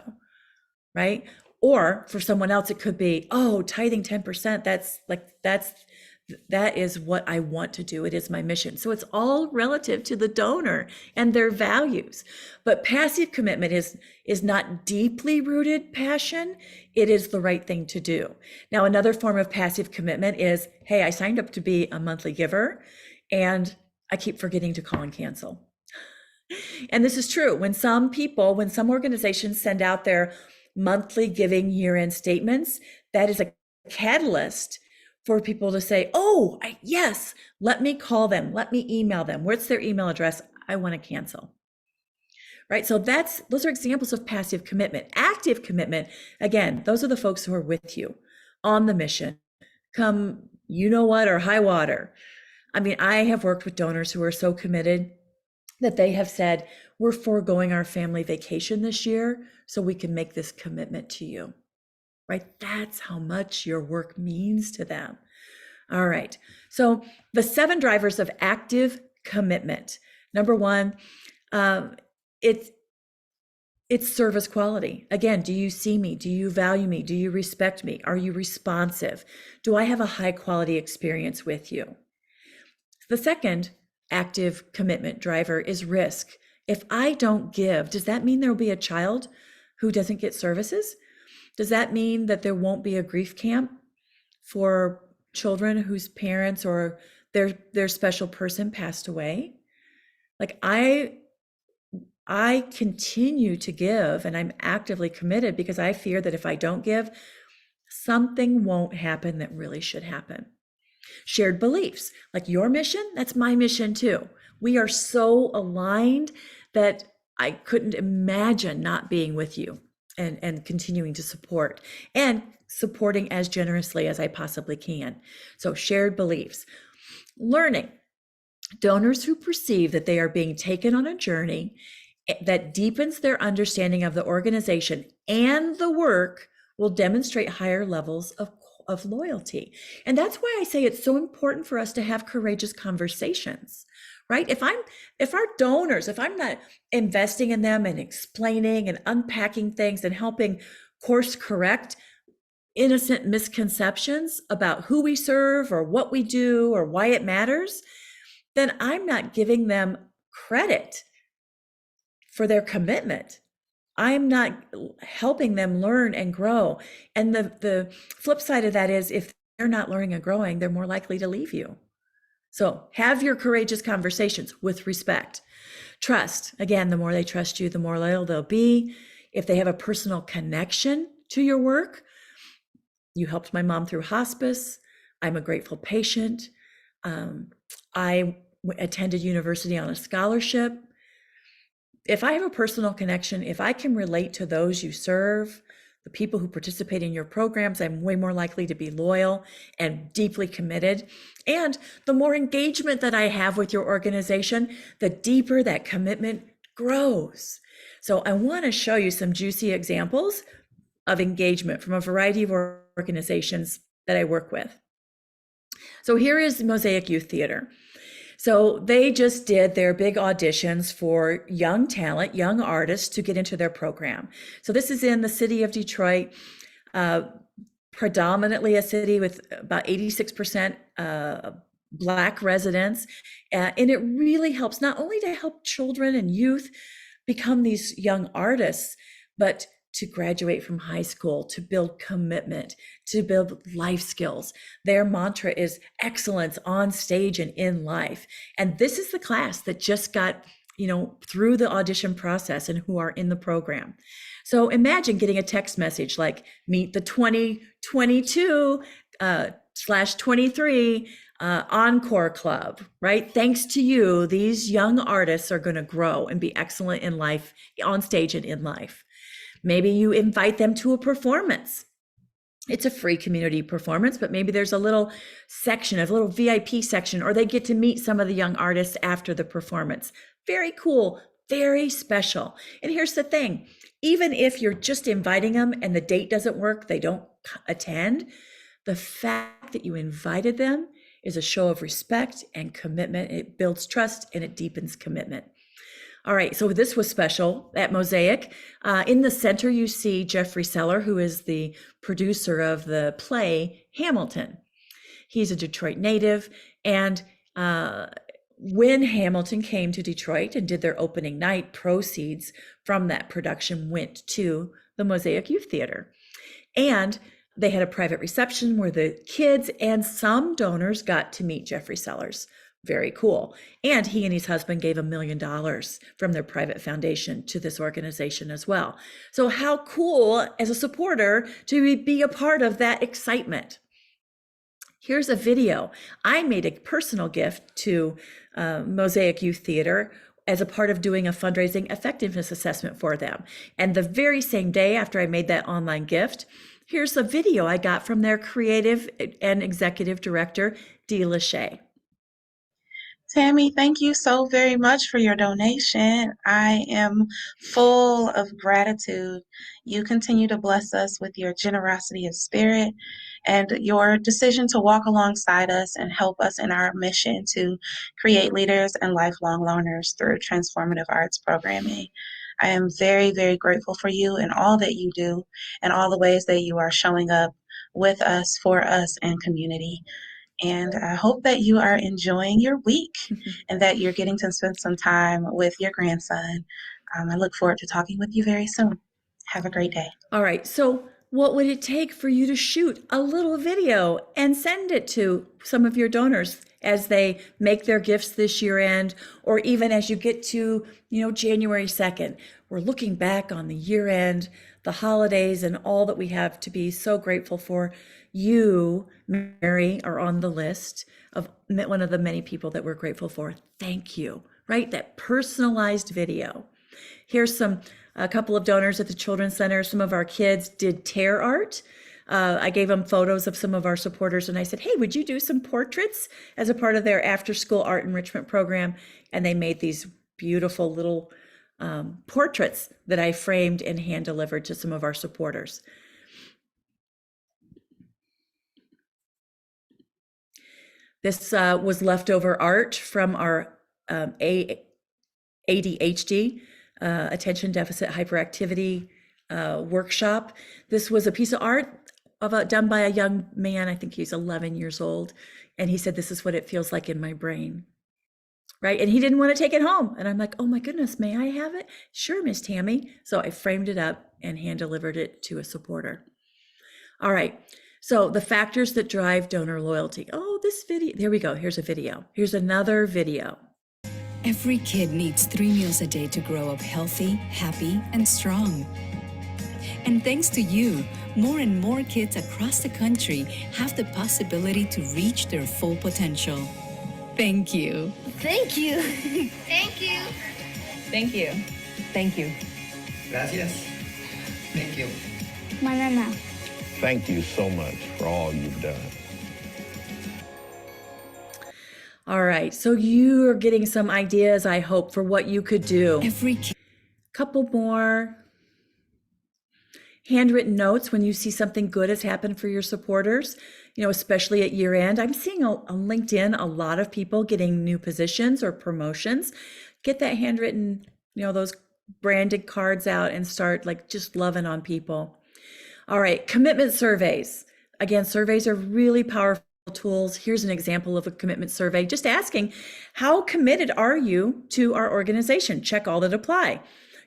right? Or for someone else, it could be, oh, tithing 10%, that is what I want to do. It is my mission. So it's all relative to the donor and their values. But passive commitment is not deeply rooted passion. It is the right thing to do. Now, another form of passive commitment is, hey, I signed up to be a monthly giver and I keep forgetting to call and cancel. And this is true. When some organizations send out their monthly giving year-end statements, that is a catalyst for people to say, oh, yes, let me call them, let me email them. What's their email address? I want to cancel. Right? So those are examples of passive commitment. Active commitment, again, those are the folks who are with you on the mission, come or high water. I mean, I have worked with donors who are so committed that they have said, we're foregoing our family vacation this year so we can make this commitment to you, right? That's how much your work means to them. All right. So the 7 drivers of active commitment. Number 1, it's service quality. Again, do you see me? Do you value me? Do you respect me? Are you responsive? Do I have a high quality experience with you? The second active commitment driver is risk. If I don't give, does that mean there will be a child who doesn't get services? Does that mean that there won't be a grief camp for children whose parents or their special person passed away? Like I continue to give, and I'm actively committed because I fear that if I don't give, something won't happen that really should happen. Shared beliefs, like your mission, that's my mission too. We are so aligned that I couldn't imagine not being with you and continuing to support and supporting as generously as I possibly can. So shared beliefs. Learning. Donors who perceive that they are being taken on a journey that deepens their understanding of the organization and the work will demonstrate higher levels of loyalty. And that's why I say it's so important for us to have courageous conversations, right? If our donors, if I'm not investing in them and explaining and unpacking things and helping course correct innocent misconceptions about who we serve or what we do or why it matters, then I'm not giving them credit for their commitment. I'm not helping them learn and grow. And the flip side of that is if they're not learning and growing, they're more likely to leave you. So have your courageous conversations with respect. Trust. Again, the more they trust you, the more loyal they'll be. If they have a personal connection to your work, you helped my mom through hospice. I'm a grateful patient. I attended university on a scholarship. If I have a personal connection, if I can relate to those you serve, the people who participate in your programs, I'm way more likely to be loyal and deeply committed. And the more engagement that I have with your organization, the deeper that commitment grows. So I want to show you some juicy examples of engagement from a variety of organizations that I work with. So here is Mosaic Youth Theater. So they just did their big auditions for young talent, young artists to get into their program. So this is in the city of Detroit, predominantly a city with about 86% Black residents. And it really helps not only to help children and youth become these young artists, but to graduate from high school, to build commitment, to build life skills. Their mantra is excellence on stage and in life. And this is the class that just got, through the audition process and who are in the program. So imagine getting a text message like, meet the 2022/23 Encore Club, right? Thanks to you, these young artists are going to grow and be excellent in life, on stage and in life. Maybe you invite them to a performance. It's a free community performance, but maybe there's a little section, a little VIP section, or they get to meet some of the young artists after the performance. Very cool, very special. And here's the thing, even if you're just inviting them and the date doesn't work, they don't attend, the fact that you invited them is a show of respect and commitment. It builds trust and it deepens commitment. All right, so this was special at Mosaic. In the center, you see Jeffrey Seller, who is the producer of the play Hamilton. He's a Detroit native, and when Hamilton came to Detroit and did their opening night, proceeds from that production went to the Mosaic Youth Theater. And they had a private reception where the kids and some donors got to meet Jeffrey Sellers. Very cool. And he and his husband gave $1 million from their private foundation to this organization as well. So how cool as a supporter to be a part of that excitement. Here's a video. I made a personal gift to Mosaic Youth Theater as a part of doing a fundraising effectiveness assessment for them. And the very same day after I made that online gift, here's a video I got from their creative and executive director, Dee Lachey. Tammy, thank you so very much for your donation. I am full of gratitude. You continue to bless us with your generosity of spirit and your decision to walk alongside us and help us in our mission to create leaders and lifelong learners through transformative arts programming. I am very, very grateful for you and all that you do and all the ways that you are showing up with us, for us, and community. And I hope that you are enjoying your week and that you're getting to spend some time with your grandson. I look forward to talking with you very soon. Have a great day. All right. So, what would it take for you to shoot a little video and send it to some of your donors as they make their gifts this year end, or even as you get to, January 2nd? We're looking back on the year end, the holidays, and all that we have to be so grateful for. You, Mary, are on the list of one of the many people that we're grateful for. Thank you, right? That personalized video. Here's a couple of donors at the Children's Center. Some of our kids did tear art. I gave them photos of some of our supporters and I said, hey, would you do some portraits as a part of their after school art enrichment program? And they made these beautiful little portraits that I framed and hand delivered to some of our supporters. This was leftover art from our ADHD, attention deficit hyperactivity workshop. This was a piece of art done by a young man. I think he's 11 years old. And he said, this is what it feels like in my brain. Right. And he didn't want to take it home. And I'm like, oh my goodness, may I have it? Sure, Miss Tammy. So I framed it up and hand delivered it to a supporter. All right. So the factors that drive donor loyalty. Oh, this video. There we go. Here's a video. Here's another video. Every kid needs 3 meals a day to grow up healthy, happy, and strong. And thanks to you, more and more kids across the country have the possibility to reach their full potential. Thank you. Thank you. Thank you. Thank you. Thank you. Gracias. Thank you. Manana. Thank you so much for all you've done. All right, so you are getting some ideas, I hope, for what you could do. Couple more handwritten notes when you see something good has happened for your supporters, especially at year end. I'm seeing on LinkedIn a lot of people getting new positions or promotions. Get that handwritten, those branded cards out and start just loving on people. All right, commitment surveys. Again, surveys are really powerful tools. Here's an example of a commitment survey, just asking, how committed are you to our organization? Check all that apply.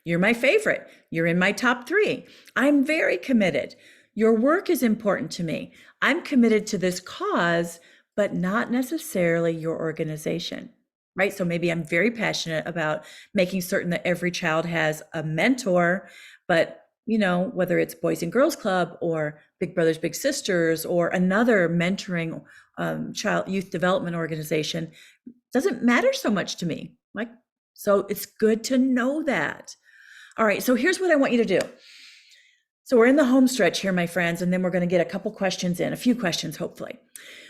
You're my favorite. You're in my top 3. I'm very committed. Your work is important to me. I'm committed to this cause, but not necessarily your organization, right? So maybe I'm very passionate about making certain that every child has a mentor, but whether it's Boys and Girls Club or Big Brothers Big Sisters or another mentoring child youth development organization, doesn't matter so much to me. So it's good to know that. All right, so here's what I want you to do. So we're in the home stretch here, my friends, and then we're going to get a couple questions in, a few questions, hopefully.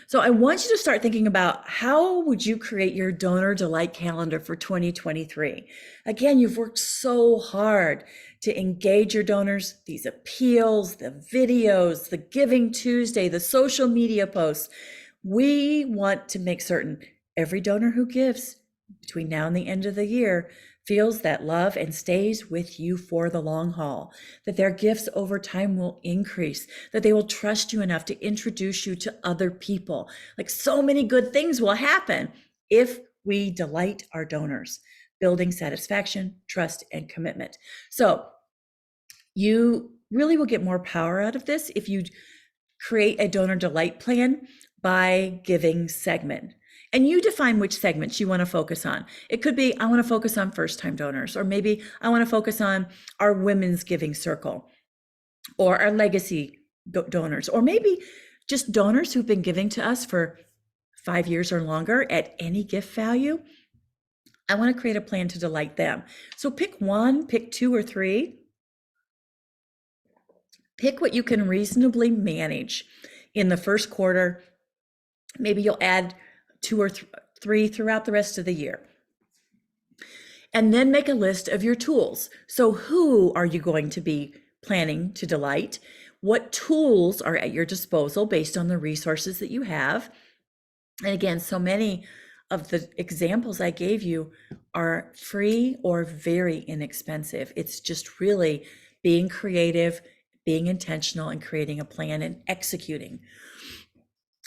So I want you to start thinking about, how would you create your donor delight calendar for 2023? Again, you've worked so hard to engage your donors, these appeals, the videos, the Giving Tuesday, the social media posts. We want to make certain every donor who gives between now and the end of the year feels that love and stays with you for the long haul, that their gifts over time will increase, that they will trust you enough to introduce you to other people. So many good things will happen if we delight our donors, building satisfaction, trust, and commitment. So you really will get more power out of this if you create a donor delight plan by giving segment. And you define which segments you want to focus on. It could be, I want to focus on first-time donors, or maybe I want to focus on our women's giving circle, or our legacy donors, or maybe just donors who've been giving to us for 5 years or longer at any gift value. I want to create a plan to delight them. So pick 1, pick 2 or 3. Pick what you can reasonably manage in the first quarter. Maybe you'll add 2 or 3 throughout the rest of the year. And then make a list of your tools. So who are you going to be planning to delight? What tools are at your disposal based on the resources that you have? And again, so many of the examples I gave you are free or very inexpensive. It's just really being creative, being intentional, and creating a plan and executing.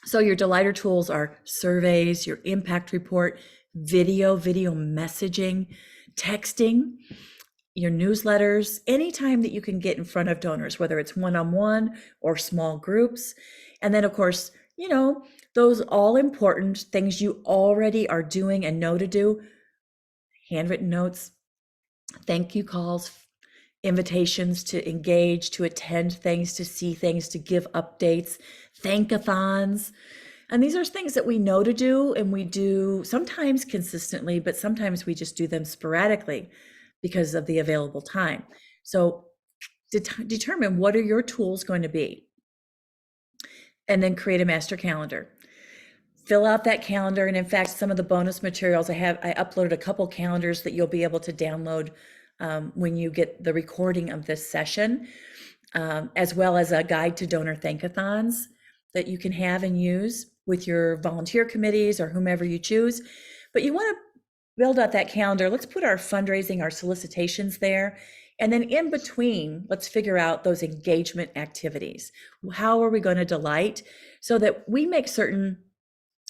So your delighter tools are surveys, your impact report, video messaging, texting, your newsletters, anytime that you can get in front of donors, whether it's one-on-one or small groups. And then of course, those all important things you already are doing and know to do, handwritten notes, thank you calls, invitations to engage, to attend things, to see things, to give updates, thankathons. And these are things that we know to do, and we do sometimes consistently, but sometimes we just do them sporadically because of the available time. So determine what are your tools going to be, and then create a master calendar. Fill out that calendar. And in fact, some of the bonus materials I uploaded a couple calendars that you'll be able to download when you get the recording of this session, as well as a guide to donor thankathons that you can have and use with your volunteer committees or whomever you choose. But you want to build out that calendar. Let's put our fundraising, our solicitations there. And then in between, let's figure out those engagement activities. How are we going to delight so that we make certain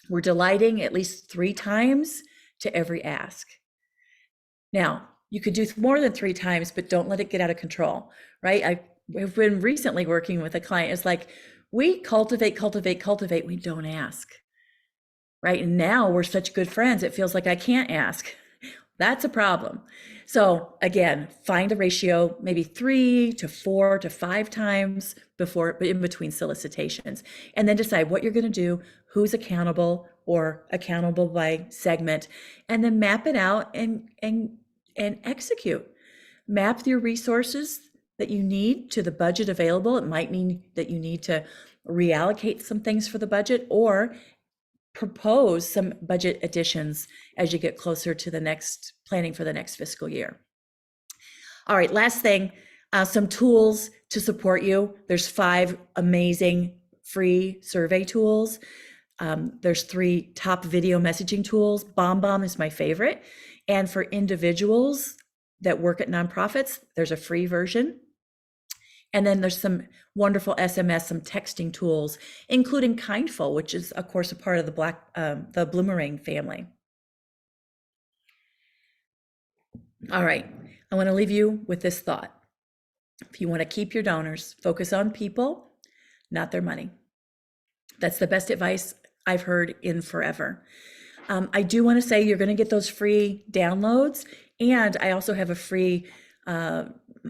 we're delighting at least 3 times to every ask? Now, you could do more than 3 times, but don't let it get out of control, right? I've been recently working with a client. It's like, we cultivate, we don't ask, right? And now we're such good friends, it feels like I can't ask. That's a problem. So again, find a ratio, maybe 3 to 4 to 5 times in between solicitations, and then decide what you're going to do, who's accountable or accountable by segment, and then map it out and execute. Map your resources that you need to the budget available. It might mean that you need to reallocate some things for the budget or propose some budget additions as you get closer to the next planning for the next fiscal year. All right, last thing, some tools to support you. There's 5 amazing free survey tools. There's 3 top video messaging tools. BombBomb is my favorite. And for individuals that work at nonprofits, there's a free version. And then there's some wonderful SMS, some texting tools, including Kindful, which is, of course, a part of the Bloomerang family. All right, I want to leave you with this thought. If you want to keep your donors, focus on people, not their money. That's the best advice I've heard in forever. I do want to say you're going to get those free downloads, and I also have a free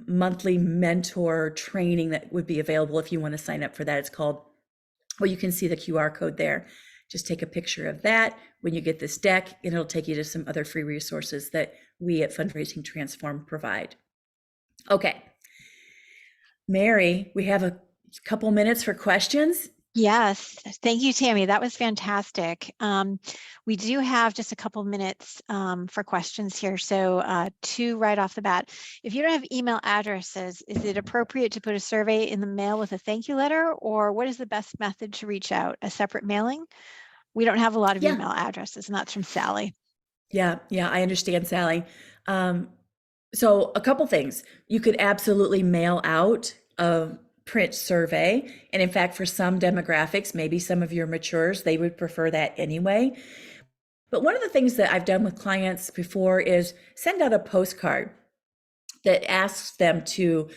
monthly mentor training that would be available if you want to sign up for that. It's called, well, you can see the QR code there. Just take a picture of that when you get this deck, and it'll take you to some other free resources that we at Fundraising Transform provide. Okay, Mary, we have a couple minutes for questions. Yes, thank you, Tammy. That was fantastic. We do have just a couple minutes for questions here. So 2 right off the bat. If you don't have email addresses, is it appropriate to put a survey in the mail with a thank you letter, or what is the best method to reach out? A separate mailing? We don't have a lot of email addresses, and that's from Sally. Yeah, I understand, Sally. So a couple things. You could absolutely mail out a print survey. And in fact, for some demographics, maybe some of your matures, they would prefer that anyway. But one of the things that I've done with clients before is send out a postcard that asks them to,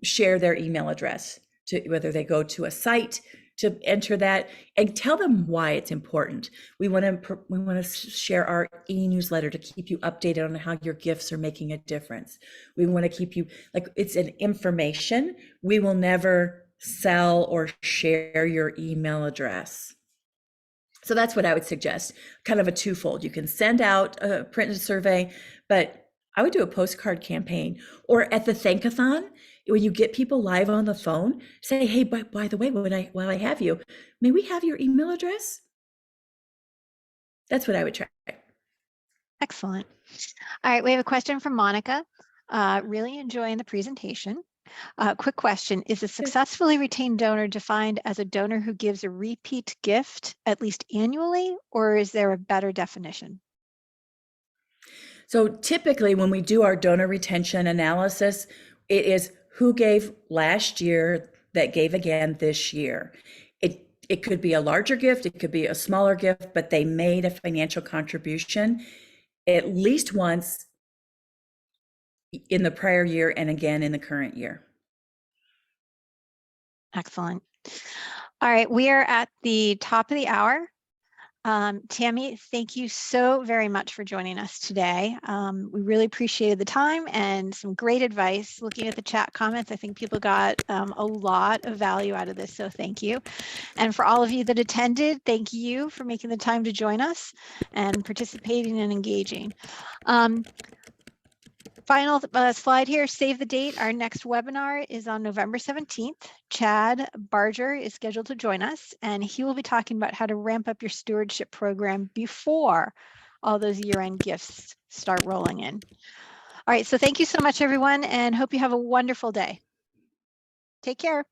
share their email address, to whether they go to a site to enter that, and tell them why it's important. We want to share our e-newsletter to keep you updated on how your gifts are making a difference. We want to keep you, like, it's an information. We will never sell or share your email address. So that's what I would suggest, kind of a twofold. You can send out a printed survey, but I would do a postcard campaign, or at the Thankathon, when you get people live on the phone, say, hey, by the way, while I have you, may we have your email address? That's what I would try. Excellent. All right, we have a question from Monica. Really enjoying the presentation. Quick question, is a successfully retained donor defined as a donor who gives a repeat gift at least annually, or is there a better definition? So typically when we do our donor retention analysis, it is who gave last year that gave again this year. It could be a larger gift, it could be a smaller gift, but they made a financial contribution at least once in the prior year and again in the current year. Excellent. All right, we are at the top of the hour. Tammy, thank you so very much for joining us today. We really appreciated the time and some great advice. Looking at the chat comments, I think people got a lot of value out of this, so thank you. And for all of you that attended, thank you for making the time to join us and participating and engaging. Final slide here, save the date. Our next webinar is on November 17th. Chad Barger is scheduled to join us, and he will be talking about how to ramp up your stewardship program before all those year-end gifts start rolling in. All right, so thank you so much, everyone, and hope you have a wonderful day. Take care.